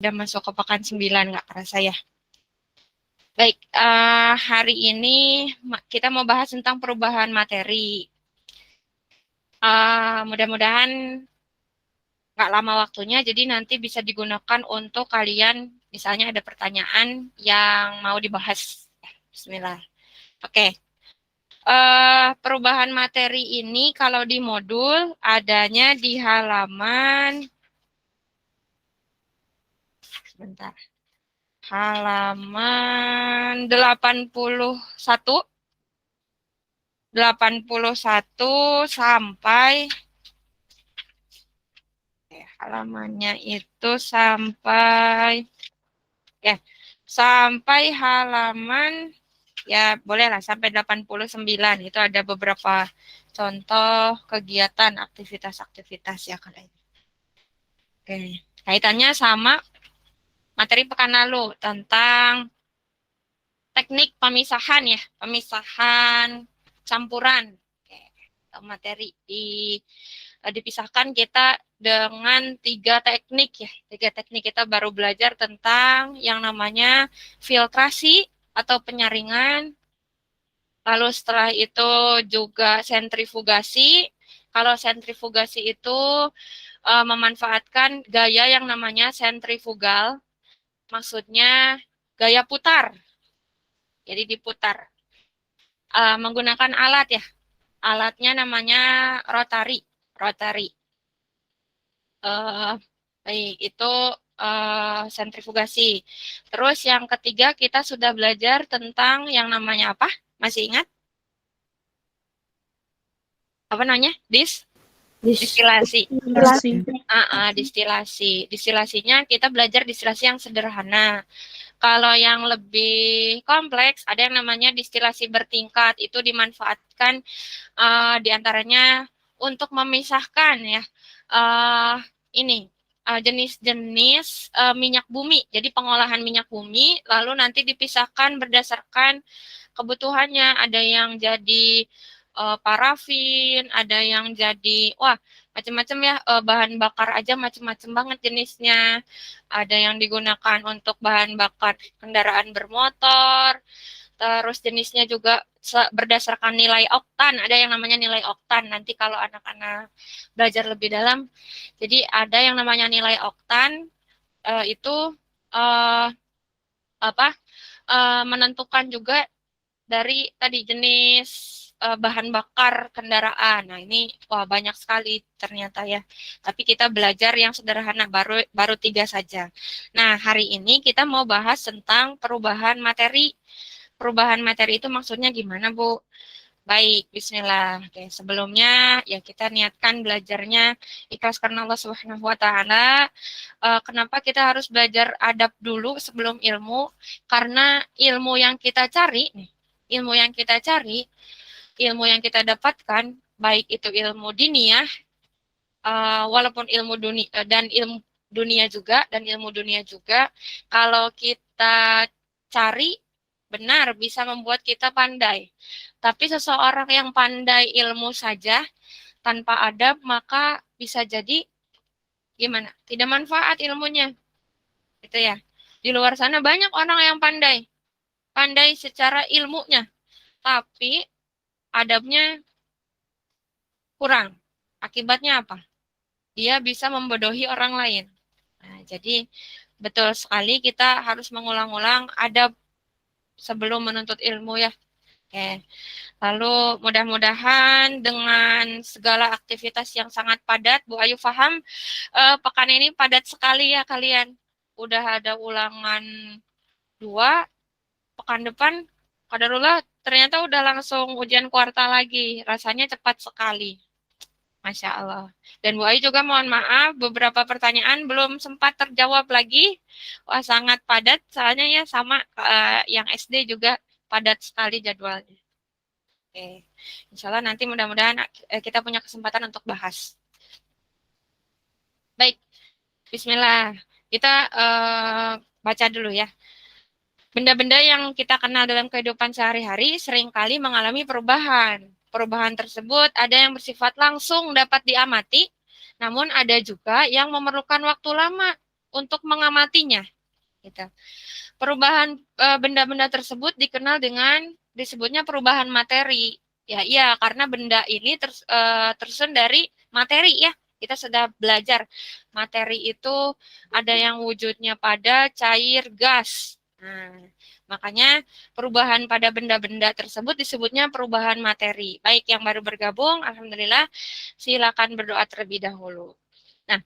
Udah masuk ke pekan 9, nggak kerasa ya. Baik, hari ini kita mau bahas tentang perubahan materi. Mudah-mudahan nggak lama waktunya, jadi nanti bisa digunakan untuk kalian, misalnya ada pertanyaan yang mau dibahas. Bismillah. Oke, perubahan materi ini kalau di modul adanya di halaman, sebentar, halaman 81 sampai halamannya itu sampai halaman ya bolehlah sampai 89. Itu ada beberapa contoh kegiatan aktivitas-aktivitas ya kalian. Oke, kaitannya sama materi pekan lalu tentang teknik pemisahan ya, pemisahan campuran. Oke, materi dipisahkan kita dengan 3 teknik ya. 3 teknik kita baru belajar tentang yang namanya filtrasi atau penyaringan. Lalu setelah itu juga sentrifugasi. Kalau sentrifugasi itu memanfaatkan gaya yang namanya sentrifugal. Maksudnya gaya putar. Jadi diputar. Menggunakan alat ya. Alatnya namanya rotary. Rotary. Baik, itu sentrifugasi. Terus yang ketiga kita sudah belajar tentang yang namanya apa? Masih ingat? Apa namanya? Distilasi. Distilasi. Distilasinya kita belajar distilasi yang sederhana. Kalau yang lebih kompleks ada yang namanya distilasi bertingkat. Itu dimanfaatkan diantaranya untuk memisahkan ya ini jenis-jenis minyak bumi. Jadi pengolahan minyak bumi lalu nanti dipisahkan berdasarkan kebutuhannya. Ada yang jadi parafin, ada yang jadi macam-macam ya, bahan bakar aja macam-macam banget jenisnya. Ada yang digunakan untuk bahan bakar kendaraan bermotor. Terus jenisnya juga berdasarkan nilai oktan. Ada yang namanya nilai oktan. Nanti kalau anak-anak belajar lebih dalam. Jadi ada yang namanya nilai oktan. Itu menentukan juga dari tadi jenis bahan bakar kendaraan. Nah, ini banyak sekali ternyata ya. Tapi kita belajar yang sederhana baru 3 saja. Nah, hari ini kita mau bahas tentang perubahan materi. Perubahan materi itu maksudnya gimana, Bu? Baik, bismillah. Oke, sebelumnya ya kita niatkan belajarnya ikhlas karena Allah Subhanahu wa taala. Kenapa kita harus belajar adab dulu sebelum ilmu? Karena ilmu yang kita cari nih, ilmu yang kita dapatkan, baik itu ilmu diniyah, walaupun ilmu dunia dan ilmu dunia juga, kalau kita cari benar bisa membuat kita pandai. Tapi seseorang yang pandai ilmu saja tanpa adab maka bisa jadi gimana? Tidak manfaat ilmunya. Gitu ya. Di luar sana banyak orang yang pandai secara ilmunya, tapi adabnya kurang. Akibatnya apa? Dia bisa membodohi orang lain. Nah, jadi betul sekali kita harus mengulang-ulang adab sebelum menuntut ilmu ya. Oke. Lalu mudah-mudahan dengan segala aktivitas yang sangat padat, Bu Ayu paham, pekan ini padat sekali ya kalian. Udah ada ulangan 2, pekan depan, qadarullah ternyata udah langsung ujian kuartal lagi. Rasanya cepat sekali. Masya Allah. Dan Bu Ayu juga mohon maaf, beberapa pertanyaan belum sempat terjawab lagi. Wah, sangat padat, soalnya ya sama yang SD juga padat sekali jadwalnya. Oke, insya Allah nanti mudah-mudahan kita punya kesempatan untuk bahas. Baik, bismillah. Kita baca dulu ya. Benda-benda yang kita kenal dalam kehidupan sehari-hari seringkali mengalami perubahan. Perubahan tersebut ada yang bersifat langsung dapat diamati, namun ada juga yang memerlukan waktu lama. untuk mengamatinya. Gitu. Perubahan benda-benda tersebut dikenal dengan disebutnya perubahan materi. Ya, iya, karena benda ini tersusun dari materi ya. Kita sudah belajar materi itu ada yang wujudnya pada cair, gas. Nah, makanya perubahan pada benda-benda tersebut disebutnya perubahan materi. Baik yang baru bergabung, alhamdulillah, silakan berdoa terlebih dahulu. Nah,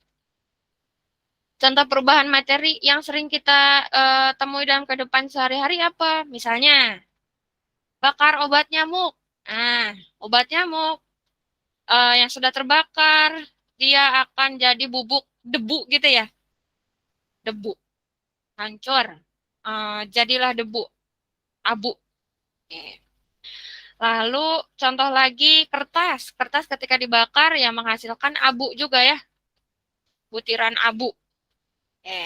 contoh perubahan materi yang sering kita temui dalam kehidupan sehari-hari apa? Misalnya, bakar obat nyamuk. Nah, obat nyamuk yang sudah terbakar, dia akan jadi bubuk debu gitu ya. Debu, hancur. Jadilah debu, abu. Oke. Lalu contoh lagi kertas. Kertas ketika dibakar ya menghasilkan abu juga ya. Butiran abu. Oke.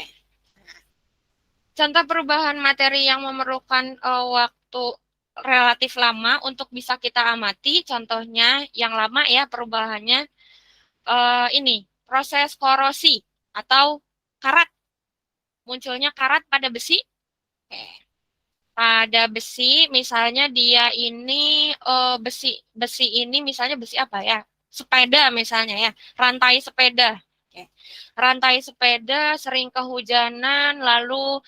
Contoh perubahan materi yang memerlukan waktu relatif lama untuk bisa kita amati, contohnya yang lama ya perubahannya ini proses korosi atau karat, munculnya karat pada besi. Pada besi, misalnya dia ini besi besi ini misalnya besi apa ya? Sepeda misalnya ya, rantai sepeda. Rantai sepeda sering kehujanan, lalu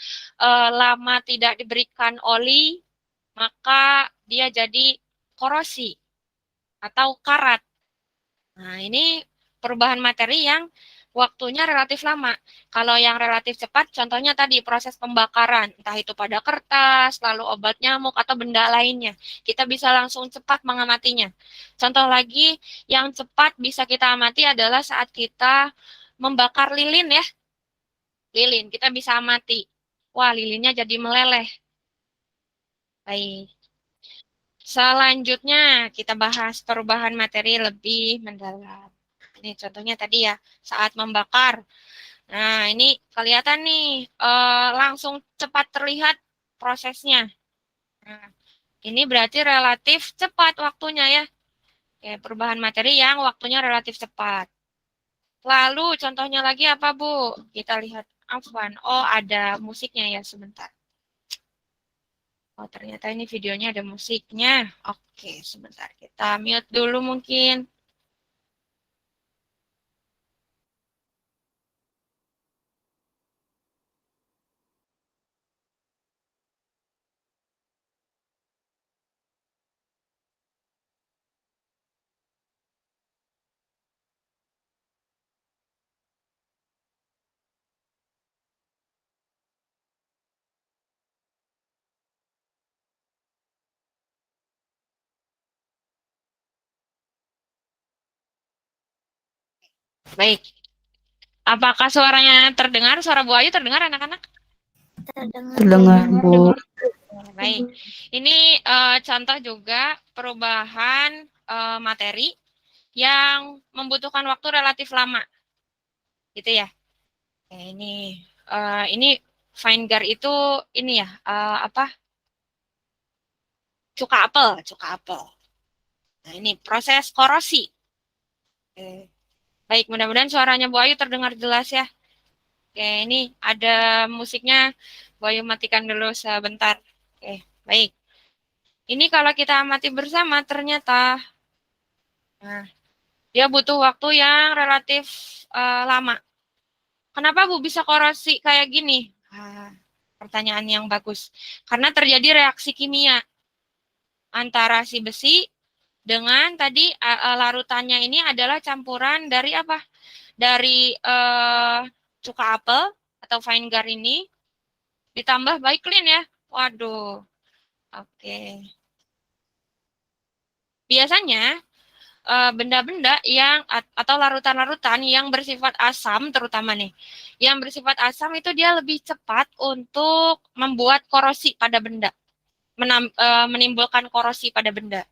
lama tidak diberikan oli, maka dia jadi korosi atau karat. Nah, ini perubahan materi yang waktunya relatif lama. Kalau yang relatif cepat, contohnya tadi proses pembakaran, entah itu pada kertas, lalu obat nyamuk, atau benda lainnya. Kita bisa langsung cepat mengamatinya. Contoh lagi yang cepat bisa kita amati adalah saat kita membakar lilin ya. Lilin, kita bisa amati. Wah, lilinnya jadi meleleh. Baik. Selanjutnya, kita bahas perubahan materi lebih mendalam. Ini contohnya tadi ya, saat membakar. Nah, ini kelihatan nih, langsung cepat terlihat prosesnya. Nah, ini berarti relatif cepat waktunya ya. Oke, perubahan materi yang waktunya relatif cepat. Lalu contohnya lagi apa, Bu? Kita lihat. Afwan. Oh, ada musiknya ya, sebentar. Oh, ternyata ini videonya ada musiknya. Oke, sebentar. Kita mute dulu mungkin. Baik. Apakah suaranya terdengar? Suara Bu Ayu terdengar, anak-anak? Terdengar, Bu. Baik. Ini contoh juga perubahan materi yang membutuhkan waktu relatif lama. Gitu ya. Oke, ini Feingar itu ini ya, apa? Cuka apel, cuka apel. Nah, ini proses korosi. Oke. Baik, mudah-mudahan suaranya Bu Ayu terdengar jelas ya. Oke, ini ada musiknya. Bu Ayu matikan dulu sebentar. Oke, baik. Ini kalau kita amati bersama ternyata nah, dia butuh waktu yang relatif lama. Kenapa Bu bisa korosi kayak gini? Pertanyaan yang bagus. Karena terjadi reaksi kimia antara si besi dengan tadi larutannya ini adalah campuran dari apa? Dari cuka apel atau Feingar ini ditambah Baiklin ya. Waduh. Oke. Biasanya benda-benda yang atau larutan-larutan yang bersifat asam terutama nih. Yang bersifat asam itu dia lebih cepat untuk membuat korosi pada benda. Menimbulkan korosi pada benda.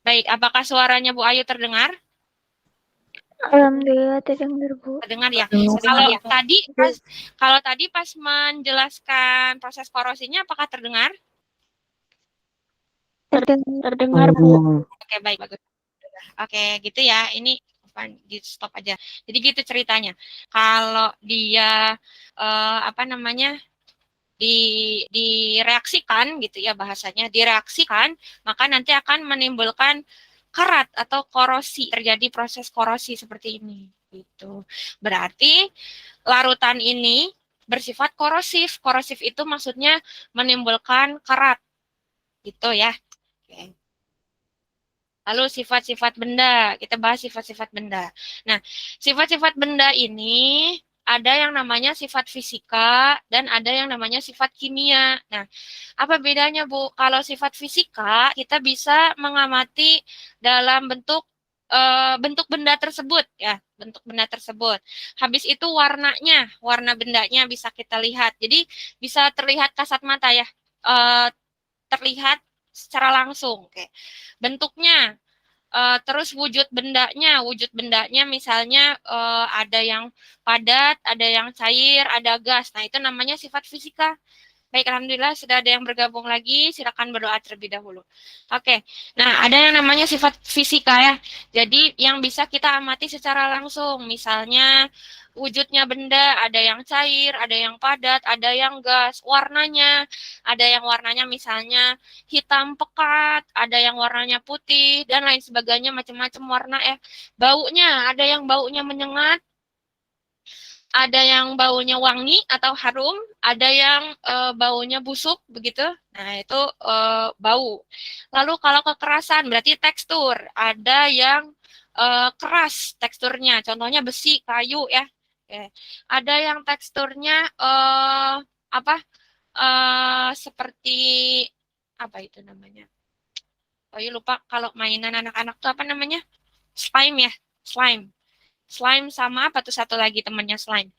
Baik, apakah suaranya Bu Ayu terdengar? Alhamdulillah terdengar, Bu. Terdengar ya. Terdengar. Kalau tadi pas menjelaskan proses korosinya apakah terdengar? Terdengar, Bu. Oke, baik, bagus. Oke, gitu ya. Ini di stop aja. Jadi gitu ceritanya. Kalau dia apa namanya direaksikan gitu ya bahasanya, direaksikan, maka nanti akan menimbulkan karat atau korosi, terjadi proses korosi seperti ini. Gitu. Berarti larutan ini bersifat korosif. Korosif itu maksudnya menimbulkan karat. Gitu ya. Oke. Lalu sifat-sifat benda, kita bahas sifat-sifat benda. Nah, sifat-sifat benda ini ada yang namanya sifat fisika dan ada yang namanya sifat kimia. Nah, apa bedanya, Bu? Kalau sifat fisika, kita bisa mengamati dalam bentuk benda tersebut ya, bentuk benda tersebut. Habis itu warnanya, warna bendanya bisa kita lihat. Jadi bisa terlihat kasat mata ya. Eh, terlihat secara langsung. Oke. Bentuknya, terus wujud bendanya misalnya ada yang padat, ada yang cair, ada gas. Nah, itu namanya sifat fisika. Baik, alhamdulillah sudah ada yang bergabung lagi. Silakan berdoa terlebih dahulu. Oke, nah ada yang namanya sifat fisika ya. Jadi yang bisa kita amati secara langsung. Misalnya wujudnya benda, ada yang cair, ada yang padat, ada yang gas. Warnanya, ada yang warnanya misalnya hitam pekat, ada yang warnanya putih, dan lain sebagainya, macam-macam warna ya. Baunya, ada yang baunya menyengat, ada yang baunya wangi atau harum, ada yang baunya busuk begitu. Nah, itu bau. Lalu kalau kekerasan berarti tekstur. Ada yang keras teksturnya, contohnya besi, kayu ya. Oke. Ada yang teksturnya apa? Seperti apa itu namanya? Oh, iya lupa kalau mainan anak-anak tuh apa namanya? Slime ya, slime. Slime sama apa tuh satu lagi temannya slime?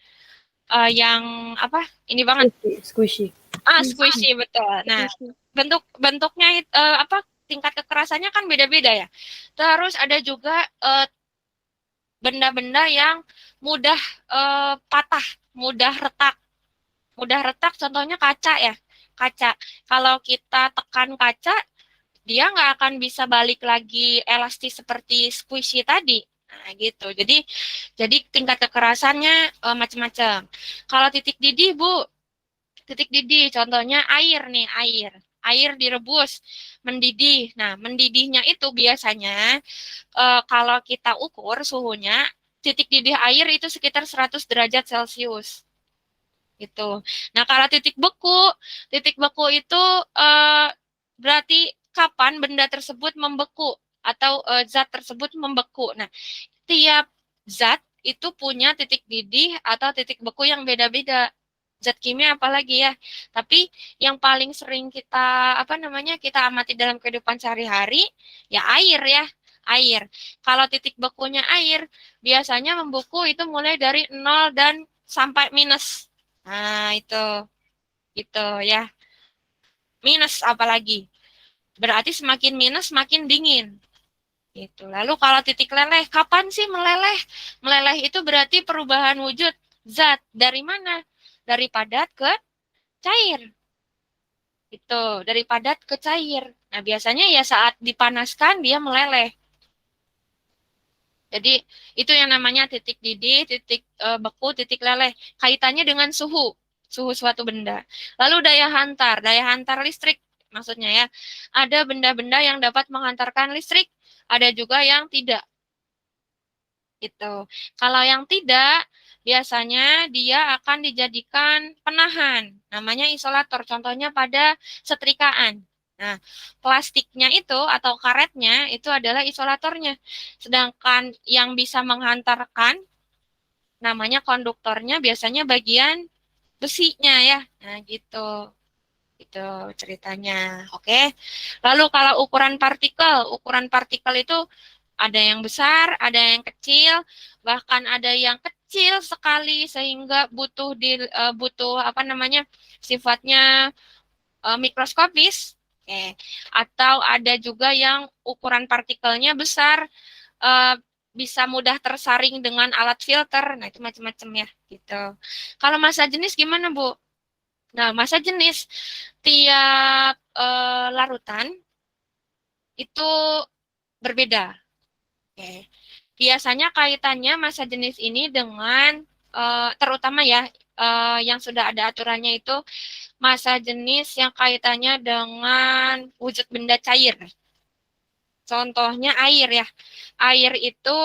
Yang apa? Ini banget. Squishy. Squishy betul. Nah, bentuknya apa? Tingkat kekerasannya kan beda-beda ya. Terus ada juga benda-benda yang mudah patah, mudah retak. Mudah retak contohnya kaca ya. Kaca. Kalau kita tekan kaca, dia nggak akan bisa balik lagi elastis seperti squishy tadi. Nah, gitu. Jadi tingkat kekerasannya macam-macam. Kalau titik didih, Bu, titik didih contohnya air nih, air. Air direbus, mendidih. Nah, mendidihnya itu biasanya kalau kita ukur suhunya, titik didih air itu sekitar 100 derajat Celcius. Gitu. Nah, kalau titik beku itu berarti kapan benda tersebut membeku atau zat tersebut membeku. Nah, tiap zat itu punya titik didih atau titik beku yang beda-beda. Zat kimia apalagi ya. Tapi yang paling sering kita kita amati dalam kehidupan sehari-hari ya air ya. Air. Kalau titik bekunya air biasanya membeku itu mulai dari 0 dan sampai minus. Nah, itu ya. Minus apalagi. Berarti semakin minus semakin dingin. Gitu. Lalu kalau titik leleh, kapan sih meleleh? Meleleh itu berarti perubahan wujud zat. Dari mana? Dari padat ke cair. Itu, dari padat ke cair. Nah, biasanya ya saat dipanaskan dia meleleh. Jadi, itu yang namanya titik didih, titik beku, titik leleh. Kaitannya dengan suhu suatu benda. Lalu daya hantar listrik maksudnya ya. Ada benda-benda yang dapat menghantarkan listrik, ada juga yang tidak. Gitu. Kalau yang tidak, biasanya dia akan dijadikan penahan, namanya isolator. Contohnya pada setrikaan. Nah, plastiknya itu atau karetnya itu adalah isolatornya. Sedangkan yang bisa menghantarkan namanya konduktornya biasanya bagian besinya ya. Nah, gitu. Itu ceritanya. Oke. Lalu kalau ukuran partikel itu ada yang besar, ada yang kecil, bahkan ada yang kecil sekali sehingga butuh sifatnya mikroskopis. Oke. Atau ada juga yang ukuran partikelnya besar, eh, bisa mudah tersaring dengan alat filter. Nah, itu macam-macam ya, gitu. Kalau massa jenis gimana, Bu? Nah, massa jenis tiap larutan itu berbeda. Oke. biasanya kaitannya massa jenis ini dengan terutama ya yang sudah ada aturannya itu massa jenis yang kaitannya dengan wujud benda cair. Contohnya air ya. Air itu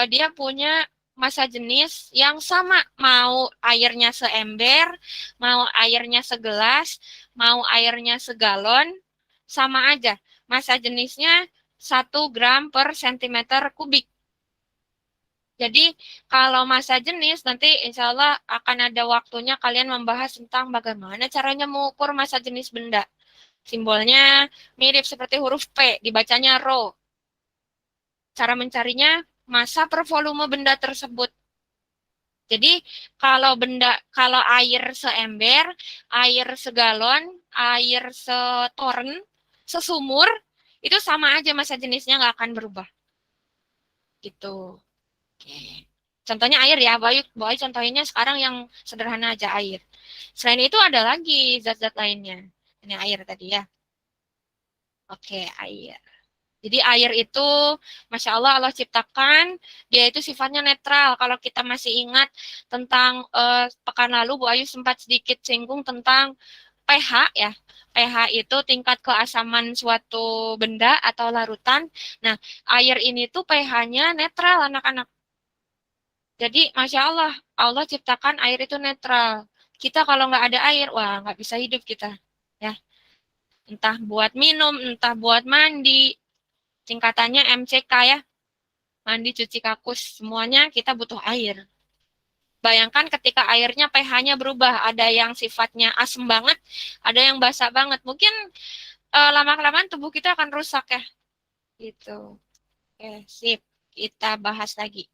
dia punya massa jenis yang sama. Mau airnya seember, mau airnya segelas, mau airnya segalon, sama aja. Massa jenisnya 1 gram per sentimeter kubik. Jadi kalau massa jenis nanti insya Allah akan ada waktunya kalian membahas tentang bagaimana caranya mengukur massa jenis benda. Simbolnya mirip seperti huruf P, dibacanya Rho. Cara mencarinya massa per volume benda tersebut. Jadi kalau air seember, air segalon, air setoren, sesumur, itu sama aja massa jenisnya nggak akan berubah. Gitu. Oke. Contohnya air ya, Bayu contohnya sekarang yang sederhana aja air. Selain itu ada lagi zat-zat lainnya. Ini air tadi ya. Oke, air. Jadi air itu, Masya Allah, Allah ciptakan, dia itu sifatnya netral. Kalau kita masih ingat tentang pekan lalu, Bu Ayu sempat sedikit singgung tentang pH ya. pH itu tingkat keasaman suatu benda atau larutan. Nah, air ini tuh pH-nya netral, anak-anak. Jadi, Masya Allah, Allah ciptakan air itu netral. Kita kalau nggak ada air, wah nggak bisa hidup kita. Ya, entah buat minum, entah buat mandi, singkatannya MCK ya, mandi, cuci kakus, semuanya kita butuh air. Bayangkan ketika airnya pH-nya berubah, ada yang sifatnya asam banget, ada yang basah banget. Mungkin lama-kelamaan tubuh kita akan rusak ya. Gitu. Oke, sip. Kita bahas lagi.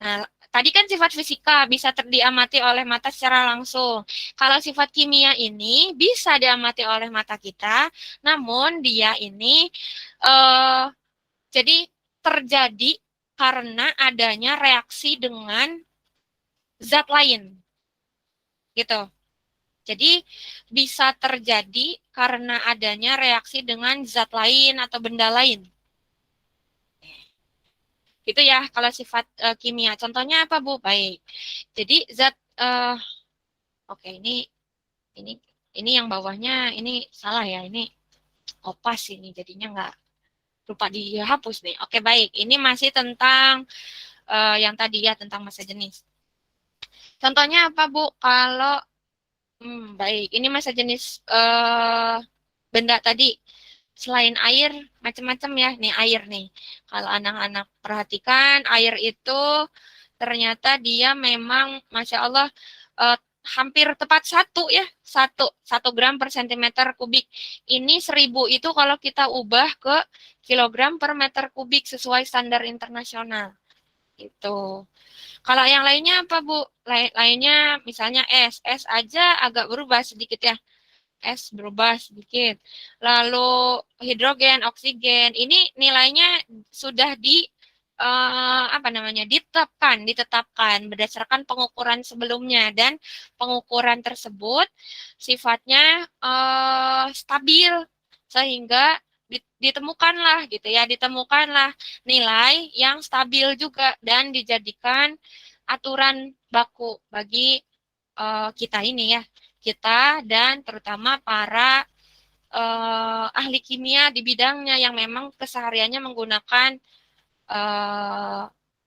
Nah, tadi kan sifat fisika bisa diamati oleh mata secara langsung. Kalau sifat kimia ini bisa diamati oleh mata kita, namun dia ini jadi terjadi karena adanya reaksi dengan zat lain. Gitu. Jadi bisa terjadi karena adanya reaksi dengan zat lain atau benda lain. Gitu ya kalau sifat kimia. Contohnya apa, Bu? Baik. Jadi zat oke, ini ini yang bawahnya ini salah ya. Ini opas ini jadinya nggak lupa dihapus nih. Oke, baik. Ini masih tentang yang tadi ya tentang massa jenis. Contohnya apa, Bu? Kalau baik, ini massa jenis benda tadi selain air macam-macam ya. Nih air nih. Kalau anak-anak perhatikan, air itu ternyata dia memang Masya Allah hampir tepat satu gram per sentimeter kubik. Ini 1000 itu kalau kita ubah ke kilogram per meter kubik sesuai standar internasional. Itu. Kalau yang lainnya apa, Bu? Lainnya misalnya es aja agak berubah sedikit ya. Es berubah sedikit. Lalu hidrogen, oksigen, ini nilainya sudah ditetapkan berdasarkan pengukuran sebelumnya dan pengukuran tersebut sifatnya stabil sehingga ditemukanlah nilai yang stabil juga dan dijadikan aturan baku bagi kita ini ya, kita dan terutama para ahli kimia di bidangnya yang memang kesehariannya menggunakan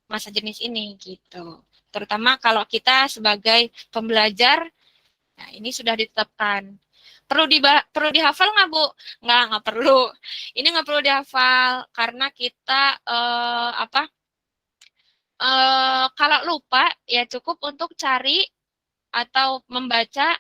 massa jenis ini gitu. Terutama kalau kita sebagai pembelajar, nah ini sudah ditetapkan. Perlu dihafal nggak, Bu? Nggak perlu. Ini nggak perlu dihafal karena kita kalau lupa ya cukup untuk cari atau membaca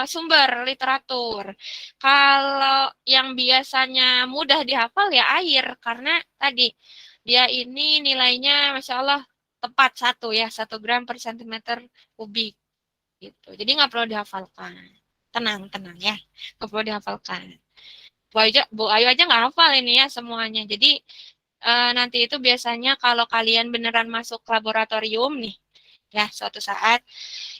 sumber literatur. Kalau yang biasanya mudah dihafal ya air, karena tadi dia ini nilainya Masya Allah tepat 1 gram per sentimeter kubik. Gitu. Jadi nggak perlu dihafalkan. Tenang ya, nggak perlu dihafalkan. Bu Ayu aja nggak hafal ini ya semuanya. Jadi nanti itu biasanya kalau kalian beneran masuk laboratorium nih, ya suatu saat,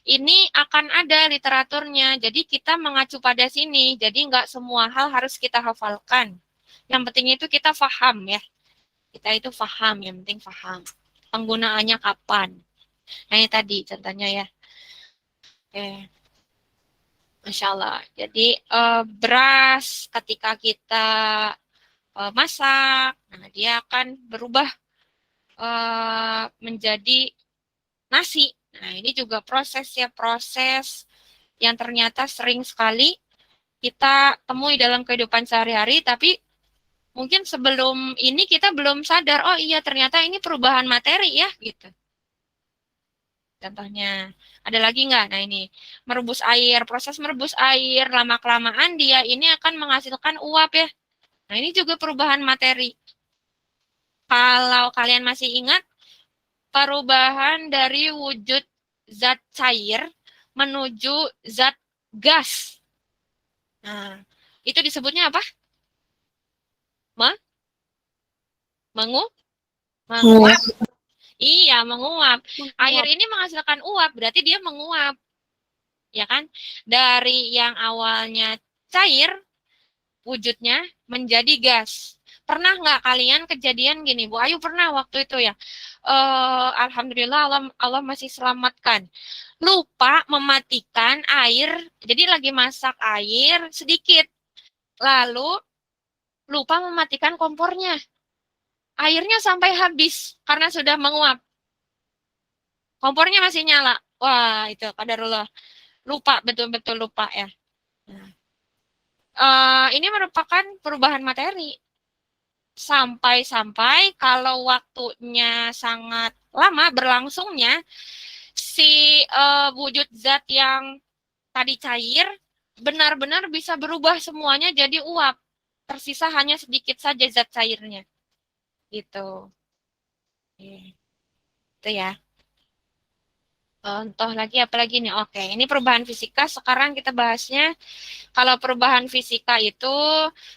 ini akan ada literaturnya. Jadi kita mengacu pada sini. Jadi nggak semua hal harus kita hafalkan. Yang penting itu kita paham ya. Kita itu paham, yang penting paham. Penggunaannya kapan. Nah, ini tadi contohnya ya. Oke. Masya Allah. Jadi beras ketika kita masak, nah dia akan berubah menjadi nasi. Nah, ini juga proses ya, proses yang ternyata sering sekali kita temui dalam kehidupan sehari-hari, tapi mungkin sebelum ini kita belum sadar, oh iya ternyata ini perubahan materi ya, gitu. Contohnya, ada lagi nggak? Nah ini, merebus air, proses merebus air, lama-kelamaan dia ini akan menghasilkan uap ya. Nah ini juga perubahan materi. Kalau kalian masih ingat, perubahan dari wujud zat cair menuju zat gas. Nah, itu disebutnya apa? Ma? Mengu? Menguap. Iya, menguap. Air ini menghasilkan uap, berarti dia menguap. Ya kan? Dari yang awalnya cair, wujudnya menjadi gas. Pernah nggak kalian kejadian gini, Bu Ayu pernah waktu itu ya. Alhamdulillah Allah masih selamatkan. Lupa mematikan air, jadi lagi masak air sedikit. Lalu lupa mematikan kompornya. Airnya sampai habis karena sudah menguap. Kompornya masih nyala. Wah, itu qadarullah. Lupa, betul-betul lupa ya. Nah, ini merupakan perubahan materi. Sampai-sampai kalau waktunya sangat lama berlangsungnya, si wujud zat yang tadi cair benar-benar bisa berubah semuanya jadi uap. Tersisa hanya sedikit saja zat cairnya. Gitu. Itu ya. Contoh lagi apa lagi nih? Oke, ini perubahan fisika. Sekarang kita bahasnya kalau perubahan fisika itu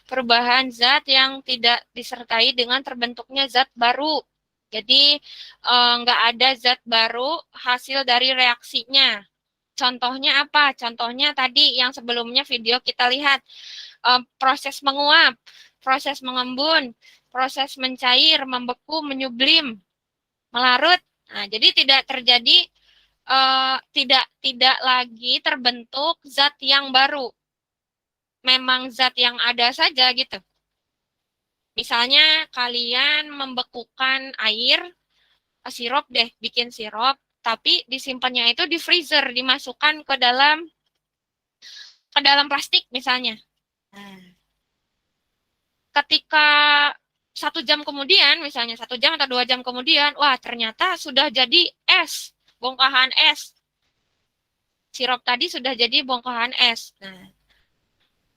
perubahan zat yang tidak disertai dengan terbentuknya zat baru. Jadi nggak ada zat baru hasil dari reaksinya. Contohnya apa? Contohnya tadi yang sebelumnya video kita lihat proses menguap, proses mengembun, proses mencair, membeku, menyublim, melarut. Nah, jadi tidak terjadi tidak lagi terbentuk zat yang baru. Memang zat yang ada saja gitu. Misalnya kalian membekukan air, sirup deh, bikin sirup, tapi disimpannya itu di freezer, dimasukkan ke dalam plastik misalnya. Nah, ketika 1 jam kemudian, misalnya 1 jam atau 2 jam kemudian, wah ternyata sudah jadi es, bongkahan es. Sirup tadi sudah jadi bongkahan es. Nah,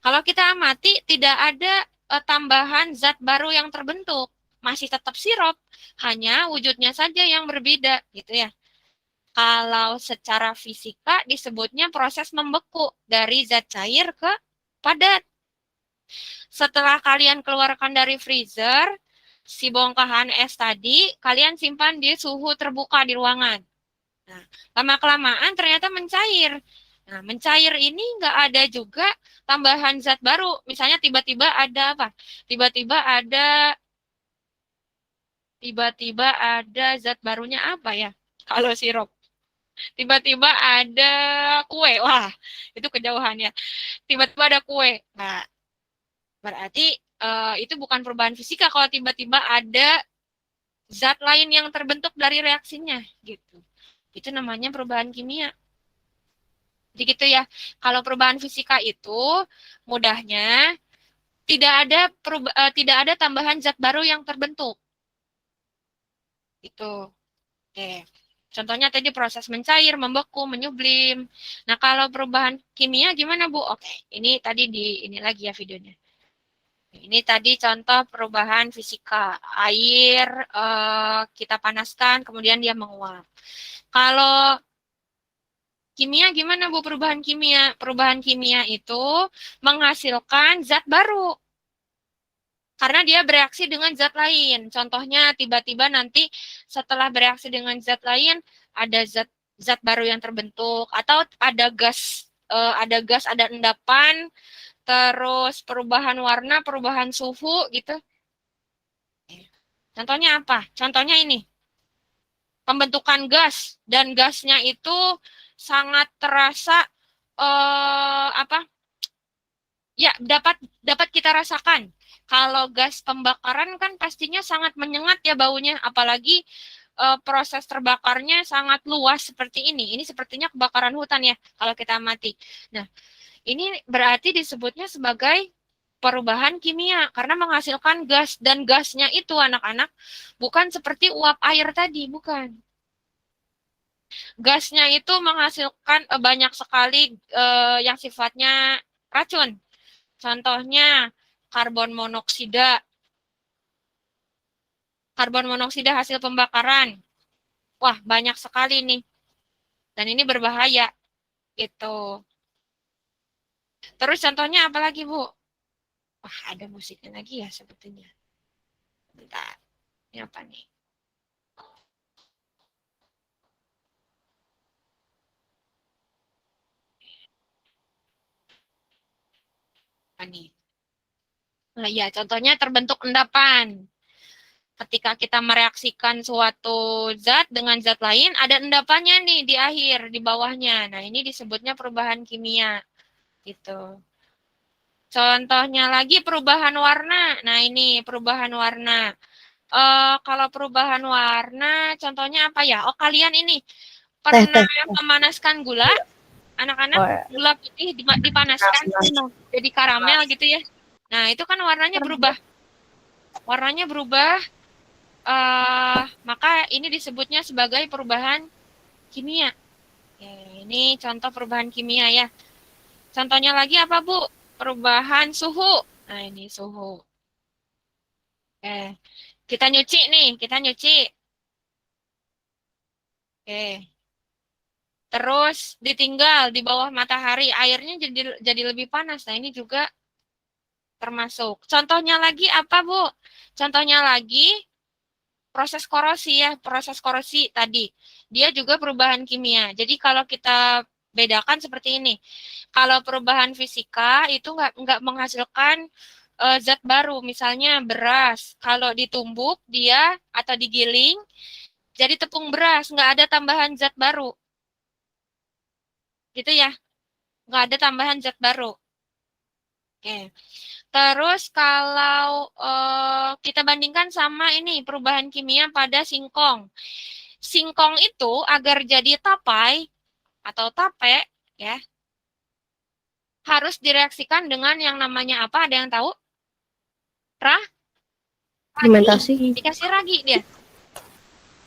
kalau kita amati, tidak ada tambahan zat baru yang terbentuk. Masih tetap sirup, hanya wujudnya saja yang berbeda, gitu ya. Kalau secara fisika disebutnya proses membeku dari zat cair ke padat. Setelah kalian keluarkan dari freezer, si bongkahan es tadi, kalian simpan di suhu terbuka di ruangan. Nah, lama-kelamaan ternyata mencair. Nah, mencair ini nggak ada juga tambahan zat baru. Misalnya tiba-tiba ada apa? Tiba-tiba ada zat barunya apa ya? Kalau sirup. Tiba-tiba ada kue. Wah, itu kejauhannya. Tiba-tiba ada kue. Nah, berarti itu bukan perubahan fisika kalau tiba-tiba ada zat lain yang terbentuk dari reaksinya gitu. Itu namanya perubahan kimia. Jadi gitu ya. Kalau perubahan fisika itu mudahnya tidak ada tambahan zat baru yang terbentuk. Itu. Oke. Contohnya tadi proses mencair, membeku, menyublim. Nah, kalau perubahan kimia gimana, Bu? Oke, ini tadi ini lagi ya videonya. Ini tadi contoh perubahan fisika. Air kita panaskan, kemudian dia menguap. Kalau kimia gimana, Bu, perubahan kimia? Perubahan kimia itu menghasilkan zat baru. Karena dia bereaksi dengan zat lain. Contohnya tiba-tiba nanti setelah bereaksi dengan zat lain, ada zat baru yang terbentuk. Atau ada gas, ada endapan, terus perubahan warna, perubahan suhu gitu. Contohnya apa? Contohnya ini, pembentukan gas, dan gasnya itu sangat terasa apa? Ya, dapat kita rasakan. Kalau gas pembakaran kan pastinya sangat menyengat ya baunya, apalagi proses terbakarnya sangat luas seperti ini. Ini sepertinya kebakaran hutan ya kalau kita amati. Nah, ini berarti disebutnya sebagai perubahan kimia karena menghasilkan gas, dan gasnya itu anak-anak bukan seperti uap air tadi, bukan. Gasnya itu menghasilkan banyak sekali yang sifatnya racun. Contohnya karbon monoksida. Karbon monoksida hasil pembakaran. Wah, banyak sekali nih. Dan ini berbahaya gitu. Terus contohnya apa lagi, Bu? Wah, ada musiknya lagi ya sebetulnya. Bentar. Ini apa nih? Apa nih? Nah, ya, contohnya terbentuk endapan. Ketika kita mereaksikan suatu zat dengan zat lain, ada endapannya nih di akhir, di bawahnya. Nah, ini disebutnya perubahan kimia. Gitu. Contohnya lagi perubahan warna. Nah, ini perubahan warna. Kalau perubahan warna, contohnya apa ya? Oh, kalian ini pernah memanaskan gula? Anak-anak, gula putih dipanaskan jadi karamel gitu ya. Nah, itu kan warnanya berubah. Warnanya berubah, maka ini disebutnya sebagai perubahan kimia. Ini contoh perubahan kimia ya. Contohnya lagi apa, Bu? Perubahan suhu. Nah, ini suhu. Kita nyuci nih, kita nyuci. Terus ditinggal di bawah matahari, airnya jadi lebih panas. Nah, ini juga termasuk. Contohnya lagi apa, Bu? Contohnya lagi proses korosi ya, proses korosi tadi. Dia juga perubahan kimia. Jadi kalau kita bedakan seperti ini. Kalau perubahan fisika itu nggak menghasilkan zat baru. Misalnya beras, kalau ditumbuk dia atau digiling jadi tepung beras, nggak ada tambahan zat baru. Gitu ya, nggak ada tambahan zat baru. Oke. Terus kalau kita bandingkan sama ini perubahan kimia pada singkong. Singkong itu agar jadi tapai atau tape ya harus direaksikan dengan yang namanya apa? Ada yang tahu? Fermentasi. Dikasih ragi dia.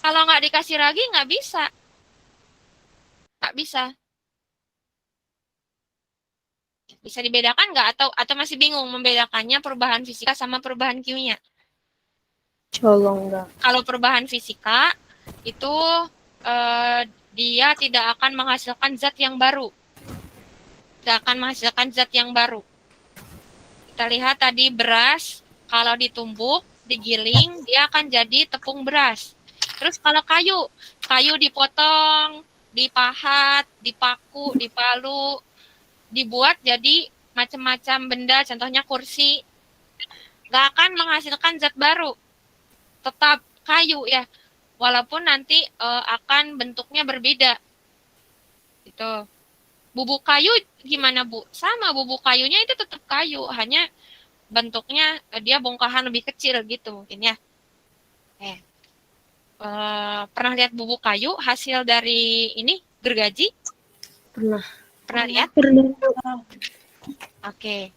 Kalau nggak dikasih ragi nggak bisa. Nggak bisa. Bisa dibedakan nggak atau masih bingung membedakannya perubahan fisika sama perubahan kimia? Colong enggak. Kalau perubahan fisika itu dia tidak akan menghasilkan zat yang baru. Tidak akan menghasilkan zat yang baru. Kita lihat tadi beras, kalau ditumbuk, digiling, dia akan jadi tepung beras. Terus kalau kayu dipotong, dipahat, dipaku, dipalu, dibuat jadi macam-macam benda, contohnya kursi, nggak akan menghasilkan zat baru. Tetap kayu ya, walaupun nanti akan bentuknya berbeda. Gitu. Bubuk kayu gimana, Bu? Sama, bubuk kayunya itu tetap kayu, hanya bentuknya dia bongkahan lebih kecil gitu mungkin ya. Pernah lihat bubuk kayu hasil dari ini gergaji? Pernah. Pernah lihat? Pernah. Oke.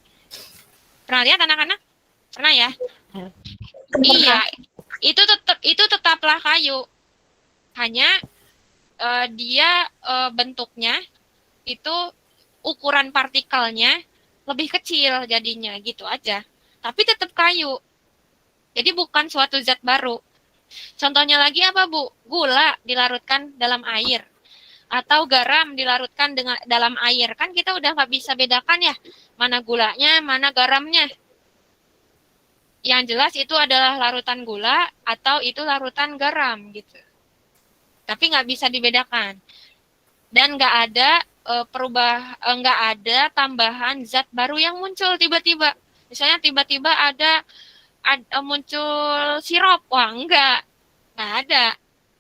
Pernah lihat anak-anak? Pernah ya? Pernah. Iya, itu tetaplah kayu. Hanya dia bentuknya itu ukuran partikelnya lebih kecil jadinya gitu aja. Tapi tetap kayu. Jadi bukan suatu zat baru. Contohnya lagi apa, Bu? Gula dilarutkan dalam air. Atau garam dilarutkan dalam air. Kan kita udah nggak bisa bedakan ya, mana gulanya, mana garamnya. Yang jelas itu adalah larutan gula atau itu larutan garam gitu. Tapi nggak bisa dibedakan. Dan nggak ada nggak ada tambahan zat baru yang muncul tiba-tiba. Misalnya tiba-tiba ada muncul sirup. Wah, enggak ada.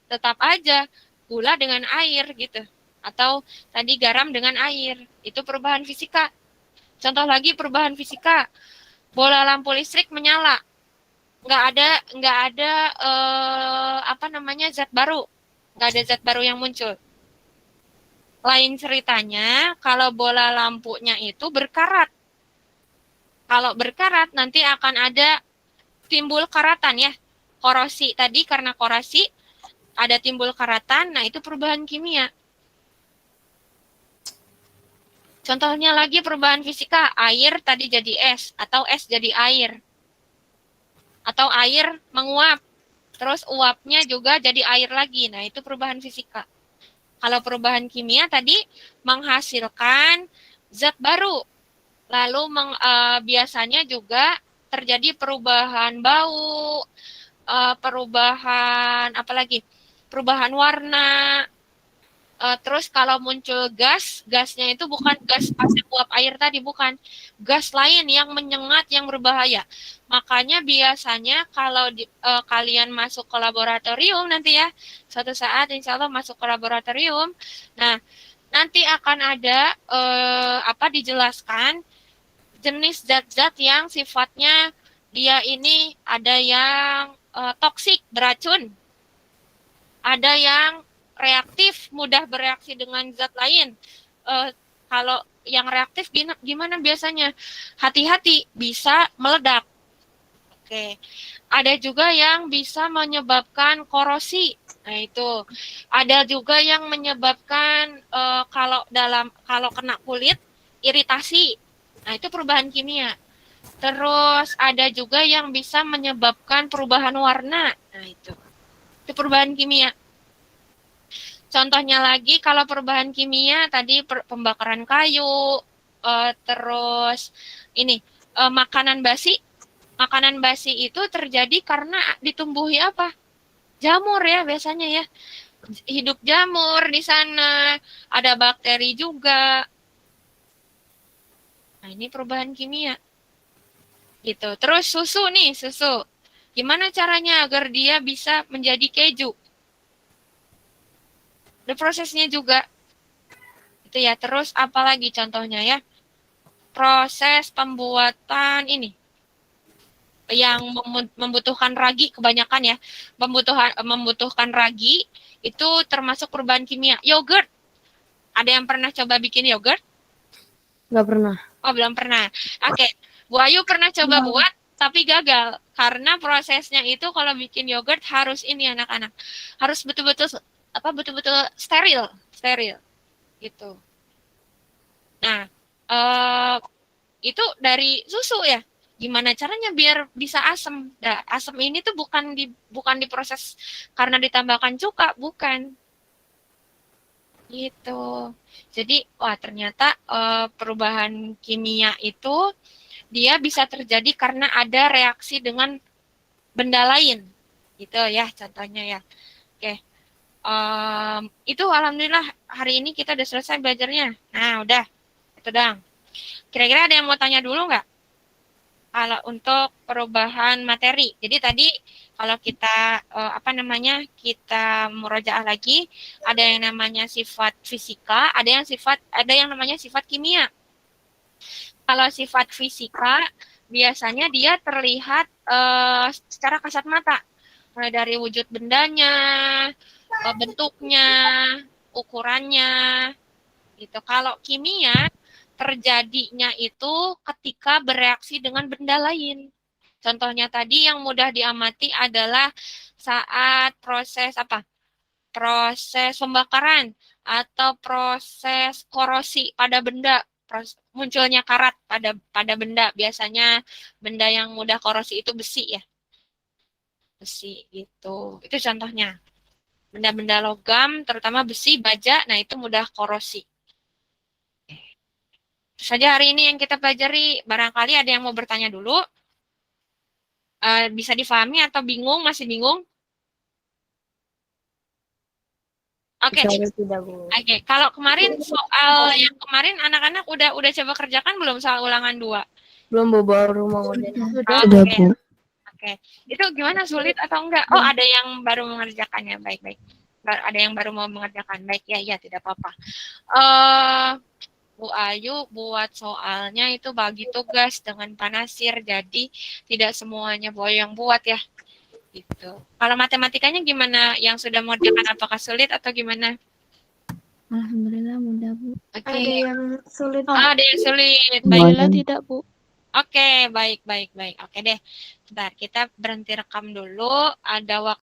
Tetap aja gula dengan air gitu. Atau tadi garam dengan air. Itu perubahan fisika. Contoh lagi perubahan fisika. Bola lampu listrik menyala. Nggak ada apa namanya zat baru. Nggak ada zat baru yang muncul. Lain ceritanya kalau bola lampunya itu berkarat. Kalau berkarat nanti akan ada timbul karatan ya. Korosi tadi karena korosi ada timbul karatan, nah itu perubahan kimia. Contohnya lagi perubahan fisika, air tadi jadi es atau es jadi air. Atau air menguap, terus uapnya juga jadi air lagi. Nah, itu perubahan fisika. Kalau perubahan kimia tadi menghasilkan zat baru. Lalu biasanya juga terjadi perubahan bau, perubahan apa lagi? Perubahan warna. Terus kalau muncul gasnya itu bukan gas asap uap air tadi, bukan. Gas lain yang menyengat, yang berbahaya. Makanya biasanya kalau kalian masuk ke laboratorium nanti ya, suatu saat insya Allah masuk ke laboratorium, nah nanti akan ada dijelaskan jenis zat-zat yang sifatnya dia ini ada yang toksik, beracun. Ada yang reaktif, mudah bereaksi dengan zat lain. Kalau yang reaktif gimana biasanya? Hati-hati, bisa meledak. Oke. Ada juga yang bisa menyebabkan korosi. Nah, itu. Ada juga yang menyebabkan kalau kena kulit iritasi. Nah, itu perubahan kimia. Terus ada juga yang bisa menyebabkan perubahan warna. Nah, itu. Itu perubahan kimia. Contohnya lagi kalau perubahan kimia tadi pembakaran kayu, terus ini makanan basi. Makanan basi itu terjadi karena ditumbuhi apa? Jamur ya biasanya ya. Hidup jamur di sana, ada bakteri juga. Nah, ini perubahan kimia. Gitu. Terus susu. Gimana caranya agar dia bisa menjadi keju? Ada prosesnya juga. Itu ya. Terus apalagi contohnya ya? Proses pembuatan ini yang membutuhkan ragi kebanyakan ya. Membutuhkan ragi itu termasuk perubahan kimia. Yogurt. Ada yang pernah coba bikin yogurt? Nggak pernah. Oh, belum pernah. Oke. Bu Ayu pernah coba buat, tapi gagal. Karena prosesnya itu kalau bikin yogurt harus ini anak-anak. Harus betul-betul steril. Gitu. Nah, itu dari susu ya. Gimana caranya biar bisa asam? Nah, asam ini tuh bukan diproses karena ditambahkan cuka, bukan. Gitu. Jadi, wah ternyata perubahan kimia itu dia bisa terjadi karena ada reaksi dengan benda lain. Gitu ya contohnya ya. Oke. Itu alhamdulillah hari ini kita udah selesai belajarnya. Nah, udah. Itu dong. Kira-kira ada yang mau tanya dulu nggak? Kalau untuk perubahan materi. Jadi tadi kalau kita kita murojaah lagi, ada yang namanya sifat fisika, ada yang namanya sifat kimia. Kalau sifat fisika biasanya dia terlihat secara kasat mata, mulai dari wujud bendanya, bentuknya, ukurannya, gitu. Kalau kimia terjadinya itu ketika bereaksi dengan benda lain. Contohnya tadi yang mudah diamati adalah saat proses proses pembakaran atau proses korosi pada benda, munculnya karat pada benda. Biasanya benda yang mudah korosi itu besi ya. Besi gitu. Itu contohnya. Benda-benda logam, terutama besi, baja, nah itu mudah korosi. Itu saja hari ini yang kita pelajari. Barangkali ada yang mau bertanya dulu. Bisa difahami atau bingung? Masih bingung? Oke. Oke. Kalau kemarin soal yang kemarin anak-anak udah coba kerjakan belum soal ulangan 2? Belum, baru mau ngerjain. Sudah, Bu. Oke. Oke. Itu gimana, sulit atau enggak? Oh, ada yang baru mengerjakannya. Baik. Ada yang baru mau mengerjakan. Baik, ya, tidak apa-apa. Bu Ayu buat soalnya itu bagi tugas dengan Pak Nasir, jadi tidak semuanya Bu Ayu yang buat ya. Gitu. Kalau matematikanya gimana? Yang sudah mengerjakan apakah sulit atau gimana? Alhamdulillah mudah, Bu. Oke. Ada yang sulit. Ada yang sulit. Baik. Alhamdulillah tidak, Bu. Oke, baik. Oke deh. Bentar, kita berhenti rekam dulu. Ada waktu